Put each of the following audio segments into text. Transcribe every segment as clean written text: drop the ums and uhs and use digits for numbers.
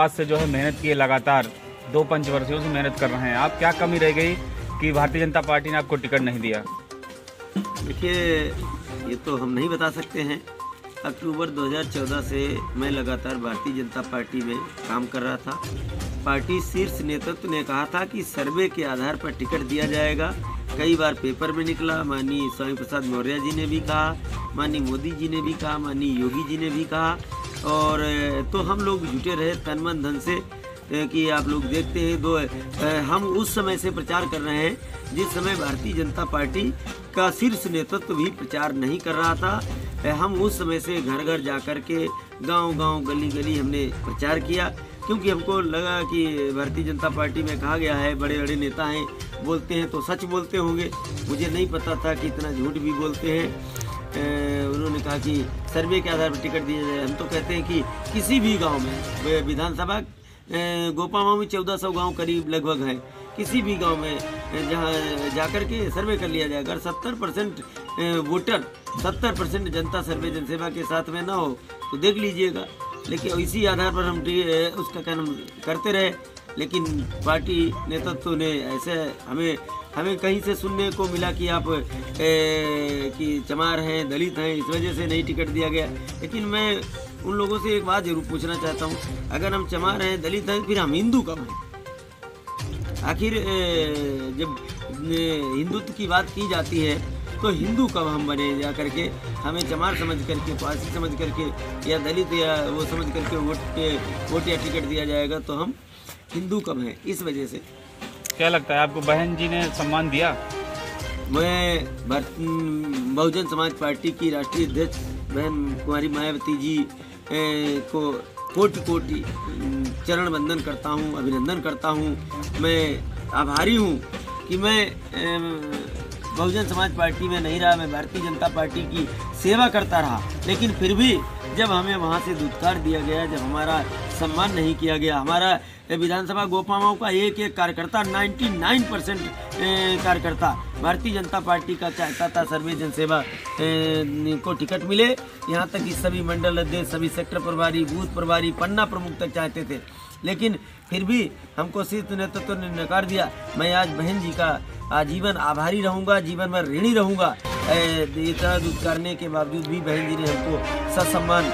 शुरुआत से जो है मेहनत की है, लगातार 2 पंचवर्षियों से मेहनत कर रहे हैं आप। क्या कमी रह गई कि भारतीय जनता पार्टी ने आपको टिकट नहीं दिया? देखिए, ये तो हम नहीं बता सकते हैं। अक्टूबर 2014 से मैं लगातार भारतीय जनता पार्टी में काम कर रहा था। पार्टी शीर्ष नेतृत्व ने कहा था कि सर्वे के आधार पर टिकट दिया जाएगा। कई बार पेपर में निकला, माननीय स्वामी प्रसाद मौर्य जी ने भी कहा, माननीय मोदी जी ने भी कहा, माननीय योगी जी ने भी कहा, और तो हम लोग जुटे रहे तन मन धन से कि आप लोग देखते हैं हम उस समय से प्रचार कर रहे हैं जिस समय भारतीय जनता पार्टी का शीर्ष नेतृत्व भी प्रचार नहीं कर रहा था। हम उस समय से घर घर जा कर के, गांव-गांव, गली-गली हमने प्रचार किया, क्योंकि हमको लगा कि भारतीय जनता पार्टी में कहा गया है बड़े बड़े नेता हैं, बोलते हैं तो सच बोलते होंगे। मुझे नहीं पता था कि इतना झूठ भी बोलते हैं। उन्होंने कहा कि सर्वे के आधार पर टिकट दिया जाए। हम तो कहते हैं कि किसी भी गांव में, विधानसभा गोपामा में 1400 गांव करीब लगभग हैं, किसी भी गांव में जहां जाकर के सर्वे कर लिया जाए। अगर 70% वोटर, 70% जनता सर्वे जनसेवा के साथ में ना हो तो देख लीजिएगा। लेकिन इसी आधार पर हम उसका काम करते रहे, लेकिन पार्टी नेतृत्व ने ऐसे हमें कहीं से सुनने को मिला कि आप कि चमार हैं, दलित हैं, इस वजह से नहीं टिकट दिया गया। लेकिन मैं उन लोगों से एक बात जरूर पूछना चाहता हूँ, अगर हम चमार हैं, दलित हैं, फिर हम हिंदू कब हैं? आखिर जब हिंदुत्व की बात की जाती है तो हिंदू कब हम बने? जा करके हमें चमार समझ करके, पारसी समझ करके, या दलित या वो समझ करके वोट या टिकट दिया जाएगा तो हम हिंदू कब हैं? इस वजह से क्या लगता है आपको बहन जी ने सम्मान दिया? मैं बहुजन समाज पार्टी की राष्ट्रीय अध्यक्ष बहन कुमारी मायावती जी को कोटि कोटि चरण वंदन करता हूँ, अभिनंदन करता हूँ। मैं आभारी हूँ कि मैं बहुजन समाज पार्टी में नहीं रहा, मैं भारतीय जनता पार्टी की सेवा करता रहा। लेकिन फिर भी जब हमें वहाँ से दुत्कार दिया गया, जब हमारा सम्मान नहीं किया गया, हमारा विधानसभा गोपामाओं का एक कार्यकर्ता, 99% कार्यकर्ता भारतीय जनता पार्टी का चाहता था सर्वे जनसेवा को टिकट मिले। यहाँ तक कि सभी मंडल अध्यक्ष, सभी सेक्टर प्रभारी, बूथ प्रभारी, पन्ना प्रमुख तक चाहते थे, लेकिन फिर भी हमको शीर्ष नेतृत्व ने नकार दिया। मैं आज बहन जी का आजीवन आभारी रहूँगा, जीवन में ऋणी रहूँगा। इतना दुत्कारने के बावजूद भी बहन जी ने हमको ससम्मान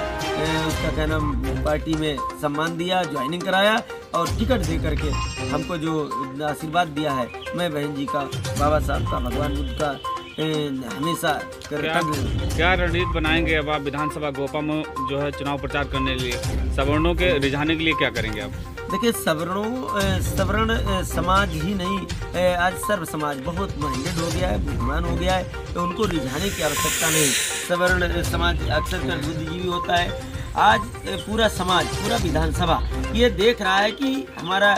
उसका क्या नाम पार्टी में सम्मान दिया, ज्वाइनिंग कराया और टिकट दे करके हमको जो आशीर्वाद दिया है, मैं बहन जी का, बाबा साहब का, भगवान बुद्ध का हमेशा क्या रणनीति बनाएंगे अब आप विधानसभा गोपामा जो है चुनाव प्रचार करने के लिए? सवर्णों के रिझाने के लिए क्या करेंगे आप? देखिए, सवर्ण समाज ही नहीं, आज सर्व समाज बहुत माइंडेड हो गया है, बुद्धिमान हो गया है, तो उनको रिझाने की आवश्यकता नहीं। सवर्ण समाज अक्सर कर बुद्धिजीवी होता है। आज पूरा समाज, पूरा विधानसभा ये देख रहा है कि हमारा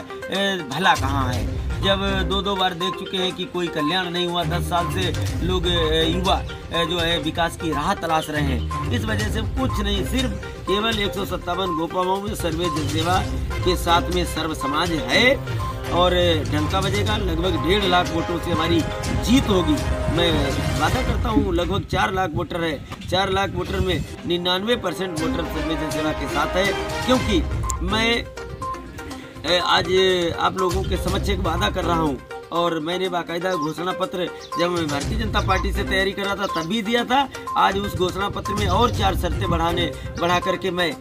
भला कहाँ है। जब 2 बार देख चुके हैं कि कोई कल्याण नहीं हुआ, 10 साल से लोग युवा जो है विकास की राह तलाश रहे हैं। इस वजह से कुछ नहीं, सिर्फ केवल 157 गोपामाओं में सर्वे जनसेवा के साथ में सर्व समाज है और डंका बजेगा। लगभग 1.5 लाख वोटों से हमारी जीत होगी। मैं वादा करता हूँ, लगभग 4 लाख वोटर है। 4 लाख वोटर में 99% वोटर सर्वे जनसेवा के साथ है, क्योंकि मैं आज आप लोगों के समक्ष एक वादा कर रहा हूं और मैंने बाकायदा घोषणा पत्र जब मैं भारतीय जनता पार्टी से तैयारी कर रहा था तब भी दिया था। आज उस घोषणा पत्र में और 4 शर्तें बढ़ा करके मैं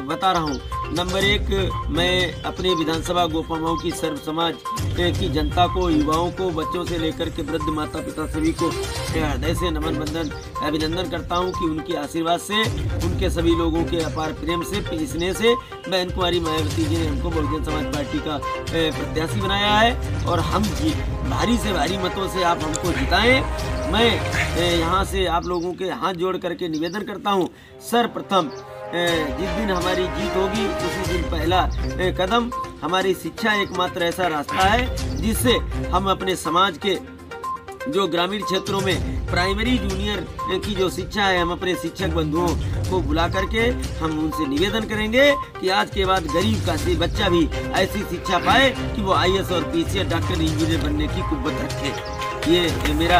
बता रहा हूँ। नंबर 1, मैं अपने विधानसभा गोपामाओं की सर्व समाज की जनता को, युवाओं को, बच्चों से लेकर के वृद्ध माता पिता सभी को हृदय से नमन बंदन अभिनंदन करता हूं कि उनके आशीर्वाद से, उनके सभी लोगों के अपार प्रेम से, स्नेह से बहन कुमारी मायावती जी ने हमको बहुजन समाज पार्टी का प्रत्याशी बनाया है और हम भारी से भारी मतों से आप हमको जिताएं। मैं यहाँ से आप लोगों के हाथ जोड़ करके निवेदन करता हूँ, सर्वप्रथम जिस दिन हमारी जीत होगी उसी दिन पहला कदम हमारी शिक्षा एकमात्र ऐसा रास्ता है जिससे हम अपने समाज के जो ग्रामीण क्षेत्रों में प्राइमरी जूनियर की जो शिक्षा है, हम अपने शिक्षक बंधुओं को बुला करके हम उनसे निवेदन करेंगे कि आज के बाद गरीब का बच्चा भी ऐसी शिक्षा पाए कि वो IAS और PCS, डॉक्टर, इंजीनियर बनने की कुव्वत रखे। ये मेरा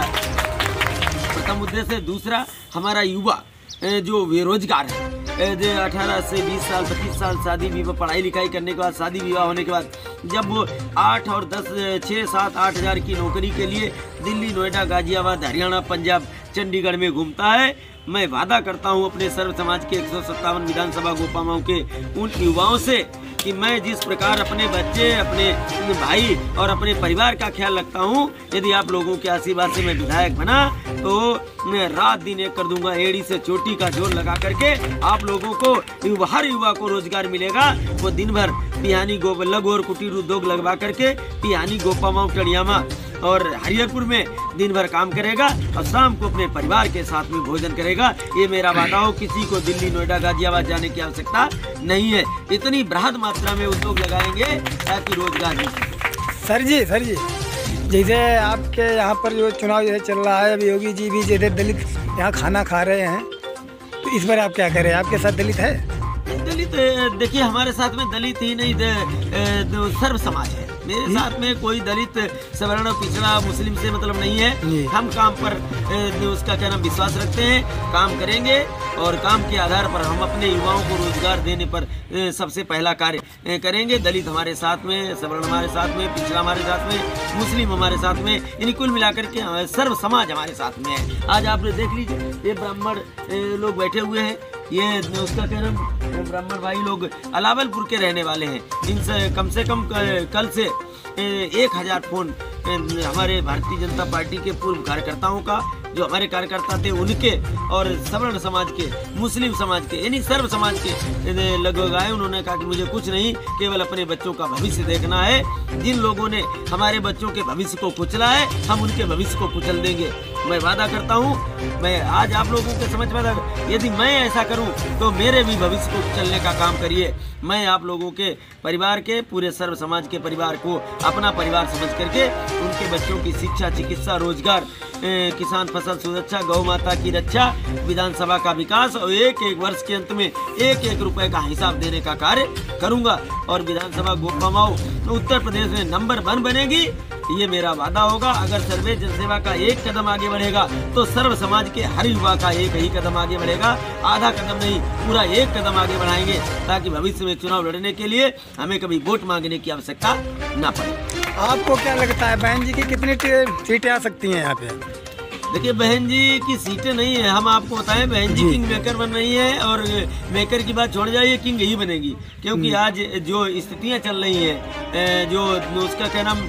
प्रथम उद्देश्य है। दूसरा, हमारा युवा जो बेरोजगार है, 18 से 20 साल 25 साल शादी विवाह पढ़ाई लिखाई करने के बाद शादी विवाह होने के बाद जब वो 8 और 10 6 7 8 हज़ार की नौकरी के लिए दिल्ली, नोएडा, गाजियाबाद, हरियाणा, पंजाब, चंडीगढ़ में घूमता है, मैं वादा करता हूं अपने सर्व समाज के 157 विधानसभा गोपामाओं के उन युवाओं से कि मैं जिस प्रकार अपने बच्चे, अपने भाई और अपने परिवार का ख्याल रखता हूं, यदि आप लोगों के आशीर्वाद से मैं विधायक बना तो मैं रात दिन एक कर दूंगा। एड़ी से चोटी का जोर लगा करके आप लोगों को, हर युवा को रोजगार मिलेगा। वो दिन भर पिहानी लघु और कुटीर उद्योग लगवा करके पिहानी, गोपामाऊ, टड़ियामा और हरिहरपुर में दिन भर काम करेगा और शाम को अपने परिवार के साथ में भोजन करेगा। ये मेरा वादा हो, किसी को दिल्ली, नोएडा, गाजियाबाद जाने की आवश्यकता नहीं है। इतनी बृहद मात्रा में उद्योग लगाएंगे ताकि रोजगार मिले। सर जी जैसे आपके यहाँ पर जो चुनाव जैसे चल रहा है, अभी योगी जी भी जैसे दलित यहाँ खाना खा रहे हैं, तो इस बार आप क्या करें? आपके साथ दलित है? दलित देखिए, हमारे साथ में दलित ही नहीं सर्व समाज है। मेरे साथ में कोई दलित, सवर्ण, पिछड़ा, मुस्लिम से मतलब नहीं है। हम काम पर उसका क्या नाम विश्वास रखते हैं, काम करेंगे और काम के आधार पर हम अपने युवाओं को रोजगार देने पर सबसे पहला कार्य करेंगे। दलित हमारे साथ में, सवर्ण हमारे साथ में, पिछड़ा हमारे साथ में, मुस्लिम हमारे साथ में, इन कुल मिलाकर के सर्व समाज हमारे साथ में है। आज आप देख लीजिए, ये ब्राह्मण लोग बैठे हुए हैं, ये उसका क्या नाम, ब्राह्मण भाई लोग अलावलपुर के रहने वाले हैं। इनसे कम कल से 1000 फोन हमारे भारतीय जनता पार्टी के पूर्व कार्यकर्ताओं का, जो हमारे कार्यकर्ता थे उनके, और सवर्ण समाज के, मुस्लिम समाज के, यानी सर्व समाज के लगभग आए। उन्होंने कहा कि मुझे कुछ नहीं, केवल अपने बच्चों का भविष्य देखना है। जिन लोगों ने हमारे बच्चों के भविष्य को कुचला है, हम उनके भविष्य को कुचल देंगे। मैं वादा करता हूँ, मैं आज आप लोगों के समझ में, यदि मैं ऐसा करूँ तो मेरे भी भविष्य को कुचलने का काम करिए। मैं आप लोगों के परिवार के, पूरे सर्व समाज के परिवार को अपना परिवार समझ करके उनके बच्चों की शिक्षा, चिकित्सा, रोजगार, किसान फसल सुरक्षा, गौ माता की रक्षा, विधानसभा का विकास और एक वर्ष के अंत में 1 रुपए का हिसाब देने का कार्य करूंगा। और विधानसभा गोपामाऊ उत्तर प्रदेश में नंबर 1 बनेगी, ये मेरा वादा होगा। अगर सर्वे जनसेवा का 1 कदम आगे बढ़ेगा तो सर्व समाज के हर युवा का 1 ही कदम आगे बढ़ेगा। आधा कदम नहीं, पूरा 1 कदम आगे बढ़ाएंगे, ताकि भविष्य में चुनाव लड़ने के लिए हमें कभी वोट मांगने की आवश्यकता ना पड़े। आपको क्या लगता है बहन जी की कितनी सीटें आ सकती हैं यहाँ पे? देखिए, बहन जी की सीटें नहीं है, हम आपको बताएं, बहन जी किंग मेकर बन रही है। और मेकर की बात छोड़ जाइए, किंग ही बनेगी। क्योंकि आज जो स्थितियाँ चल रही हैं, जो उसका क्या नाम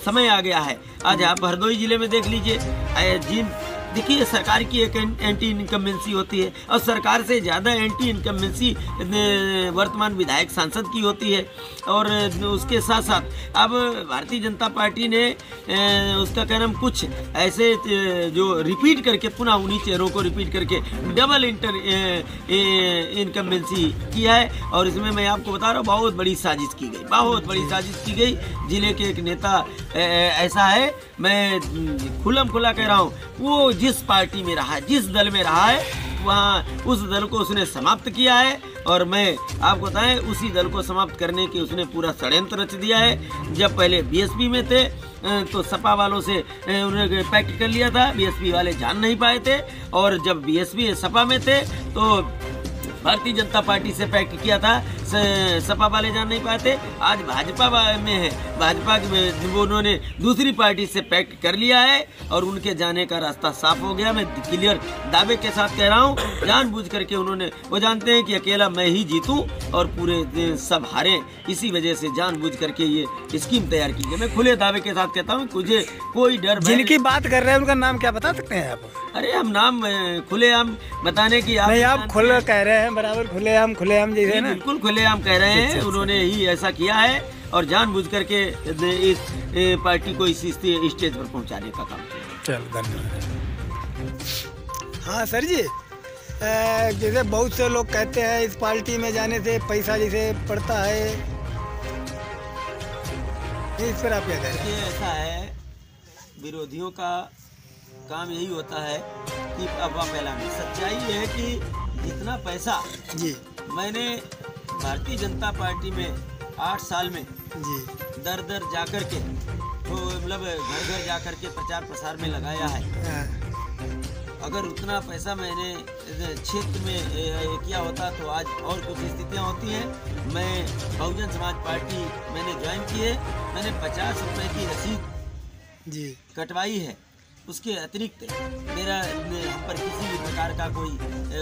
समय आ गया है। आज आप हरदोई जिले में देख लीजिए, देखिए सरकार की एक एंटी इनकम्बेंसी होती है और सरकार से ज़्यादा एंटी इनकम्बेंसी वर्तमान विधायक सांसद की होती है। और उसके साथ साथ अब भारतीय जनता पार्टी ने उसका क्या नाम, कुछ ऐसे जो रिपीट करके, पुनः उन्हीं चेहरों को रिपीट करके डबल इनकम्बेंसी किया है। और इसमें मैं आपको बता रहा हूँ, बहुत बड़ी साजिश की गई, बहुत बड़ी साजिश की गई। जिले के एक नेता ऐसा है, मैं खुला कह रहा हूँ, वो जिस पार्टी में रहा है, जिस दल में रहा है, वहाँ उस दल को उसने समाप्त किया है। और मैं आपको बताएं, उसी दल को समाप्त करने की उसने पूरा षड्यंत्र रच दिया है। जब पहले बीएसपी में थे तो सपा वालों से उन्होंने पैक्ट कर लिया था, बीएसपी वाले जान नहीं पाए थे। और जब बीएसपी सपा में थे तो भारतीय जनता पार्टी से पैक्ट किया था, सपा वाले जान नहीं पाते। आज भाजपा में है, भाजपा में उन्होंने दूसरी पार्टी से पैक्ट कर लिया है और उनके जाने का रास्ता साफ हो गया। मैं क्लियर दावे के साथ कह रहा हूँ, जानबूझ करके उन्होंने, वो जानते हैं कि अकेला मैं ही जीतूं और पूरे सब हारे, इसी वजह से जानबूझ करके ये स्कीम तैयार की गई। मैं खुले दावे के साथ कहता हूँ, मुझे कोई डर, जिनकी बात कर रहे हैं उनका नाम क्या बता सकते हैं आप? अरे हम नाम खुलेआम बताने की आप खुले कह रहे हैं, बराबर खुलेआम जैसे ना, बिल्कुल खुलेआम कह रहे हैं। उन्होंने ही ऐसा किया है और जानबूझ करके इस पार्टी को इस स्टेज पर पहुंचाने का काम किया। चल, धन्यवाद। हाँ सर जी, जैसे बहुत से लोग कहते हैं इस पार्टी में जाने से पैसा जैसे पड़ता है, इस पर आप क्या कहें? ये ऐसा है, विरोधियों का काम यही होता है कि अफवाह फैलाना। सच्चाई है कि जितना पैसा जी मैंने भारतीय जनता पार्टी में 8 साल में जी दर जाकर के, तो मतलब घर जाकर के प्रचार प्रसार में लगाया है, अगर उतना पैसा मैंने क्षेत्र में किया होता तो आज और कुछ स्थितियाँ होती हैं। मैं बहुजन समाज पार्टी मैंने ज्वाइन की है, मैंने 50 रुपये की रसीद जी कटवाई है, उसके अतिरिक्त मेरा हम पर किसी भी प्रकार का कोई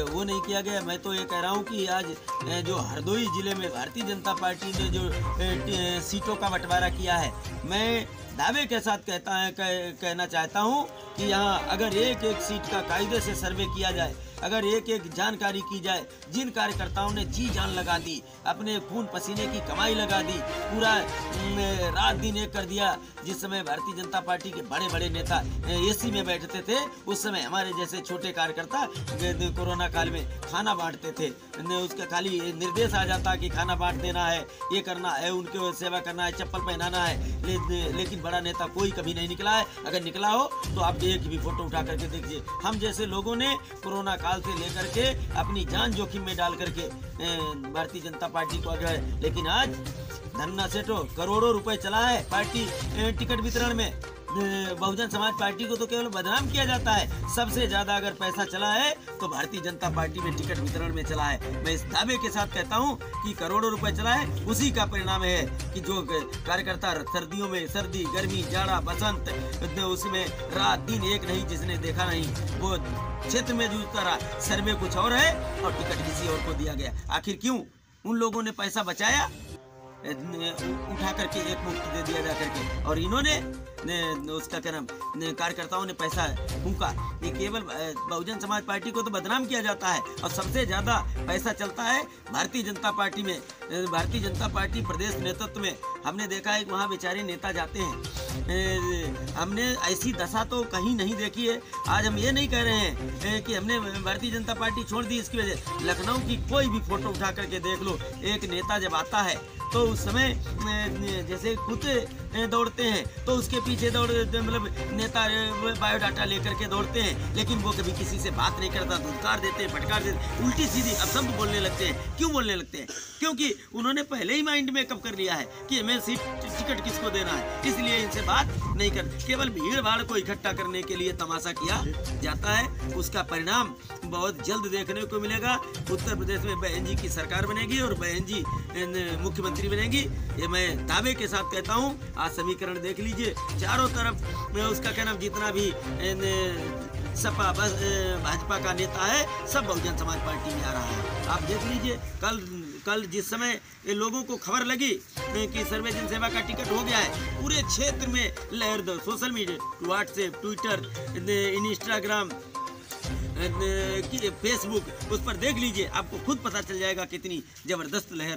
वो नहीं किया गया। मैं तो ये कह रहा हूँ कि आज जो हरदोई जिले में भारतीय जनता पार्टी ने जो सीटों का बंटवारा किया है, मैं दावे के साथ कहना चाहता हूँ कि यहाँ अगर एक एक सीट का कायदे से सर्वे किया जाए, अगर एक एक जानकारी की जाए, जिन कार्यकर्ताओं ने जी जान लगा दी, अपने खून पसीने की कमाई लगा दी, पूरा रात दिन एक कर दिया। जिस समय भारतीय जनता पार्टी के बड़े बड़े नेता एसी में बैठते थे, उस समय हमारे जैसे छोटे कार्यकर्ता कोरोना काल में खाना बांटते थे। उसका खाली निर्देश आ जाता कि खाना बांट देना है, ये करना है, उनके सेवा करना है, चप्पल पहनाना है, लेकिन बड़ा नेता कोई कभी नहीं निकला है। अगर निकला हो तो आप एक भी फोटो उठा करके देखिए। हम जैसे लोगों ने कोरोना काल से लेकर के अपनी जान जोखिम में डाल करके भारतीय जनता पार्टी को आगे, लेकिन आज धन्ना सेठो करोड़ों रुपए चला है पार्टी टिकट वितरण में। बहुजन समाज पार्टी को तो केवल बदनाम किया जाता है। सबसे ज्यादा अगर पैसा चला है तो भारतीय जनता पार्टी में टिकट वितरण में चला है। मैं इस दावे के साथ कहता हूं कि करोड़ों रुपए चला है। उसी का परिणाम है कि जो कार्यकर्ता सर्दियों में, सर्दी गर्मी जाड़ा बसंत, उसमें रात दिन एक नहीं, जिसने देखा नहीं वो क्षेत्र में जूझता रहा। सर्वे कुछ और है और टिकट किसी और को दिया गया। आखिर क्यों? उन लोगों ने पैसा बचाया, उठा करके एक मुफ्त दे दिया जा करके, और इन्होंने उसका क्या नाम कार्यकर्ताओं ने पैसा फूंका। ये केवल बहुजन समाज पार्टी को तो बदनाम किया जाता है और सबसे ज्यादा पैसा चलता है भारतीय जनता पार्टी में। भारतीय जनता पार्टी प्रदेश नेतृत्व में हमने देखा है कि वहाँ बेचारे नेता जाते हैं। हमने ऐसी दशा तो कहीं नहीं देखी है। आज हम ये नहीं कह रहे हैं कि हमने भारतीय जनता पार्टी छोड़ दी इसकी वजह। लखनऊ की कोई भी फोटो उठा करके देख लो, एक नेता जब आता है तो उस समय जैसे कुत्ते दौड़ते हैं तो उसके पीछे मतलब नेता बायोडाटा लेकर के दौड़ते हैं, लेकिन वो कभी किसी से बात नहीं करता, धुतकार देते हैं, फटकार देते हैं, उल्टी सीधी अपशब्द बोलने लगते हैं। क्यों बोलने लगते हैं? क्योंकि उन्होंने पहले ही माइंड मेकअप कर लिया है कि हमें टिकट किसको देना है, इसलिए इनसे बात नहीं कर। केवल भीड़ भाड़ को इकट्ठा करने के लिए तमाशा किया जाता है। उसका परिणाम बहुत जल्द देखने को मिलेगा। उत्तर प्रदेश में बहन जी की सरकार बनेगी और बहन जी मुख्यमंत्री बनेगी। ये मैं दावे के साथ कहता हूँ। आज समीकरण देख लीजिए, चारों तरफ उसका क्या नाम जितना भी सपा भाजपा का नेता है सब बहुजन समाज पार्टी में आ रहा है। आप देख लीजिए, कल जिस समय लोगों को खबर लगी कि सर्वे जन सेवा का टिकट हो गया है, पूरे क्षेत्र में लहर दो। Social media, WhatsApp, Twitter, Instagram, Facebook, उस पर देख लीजिए, आपको खुद पता चल जाएगा कितनी जबरदस्त लहर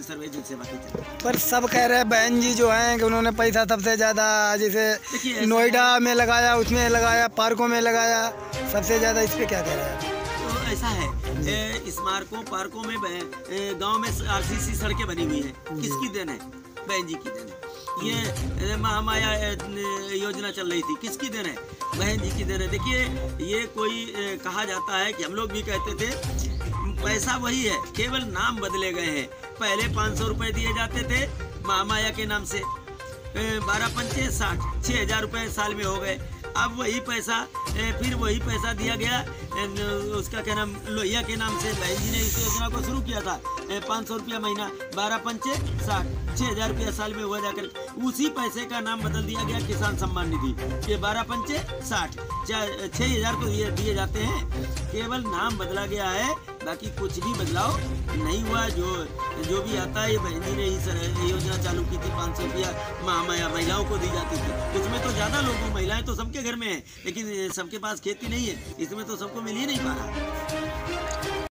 सर्वे जन सेवा की चल। पर सब कह रहे हैं बहन जी जो हैं कि उन्होंने पैसा सबसे ज़्यादा जैसे नोएडा में लगाया, उसमें लगाया, पार्कों में लगाया, सबसे ज़्यादा। इस पे क्या कह रहे हैं? तो ऐसा है, स्मारकों पार्कों में गांव में आरसीसी सड़कें बनी हुई हैं, किसकी देन है? बहन जी की देन है। ये महामाया योजना चल रही थी, किसकी देन है? बहन जी की देन है। देखिए, ये कोई कहा जाता है कि हम लोग भी कहते थे, पैसा वही है, केवल नाम बदले गए हैं। पहले 500 रुपए दिए जाते थे महामाया के नाम से, 12 पंचे 60, 6,000 रुपए साल में हो गए। अब वही पैसा फिर वही पैसा दिया गया उसका क्या नाम लोहिया के नाम से। बहन जी ने इस योजना को शुरू किया था, 500 रुपया महीना, 12 पंचे 60, 6,000 रुपया साल में हुआ जाकर। उसी पैसे का नाम बदल दिया गया किसान सम्मान निधि। ये 12 पंचे 60, 6,000 तो दिए जाते हैं। केवल नाम बदला गया है, बाकी कुछ भी बदलाव नहीं हुआ। जो भी आता है, ये बहन जी ने ही योजना चालू की थी। 500 रुपया महामाया महिलाओं को दी जाती थी। उसमें तो ज़्यादा लोगों, महिलाएं तो सबके घर में है, लेकिन सबके पास खेती नहीं है, इसमें तो सबको मिल ही नहीं पा रहा।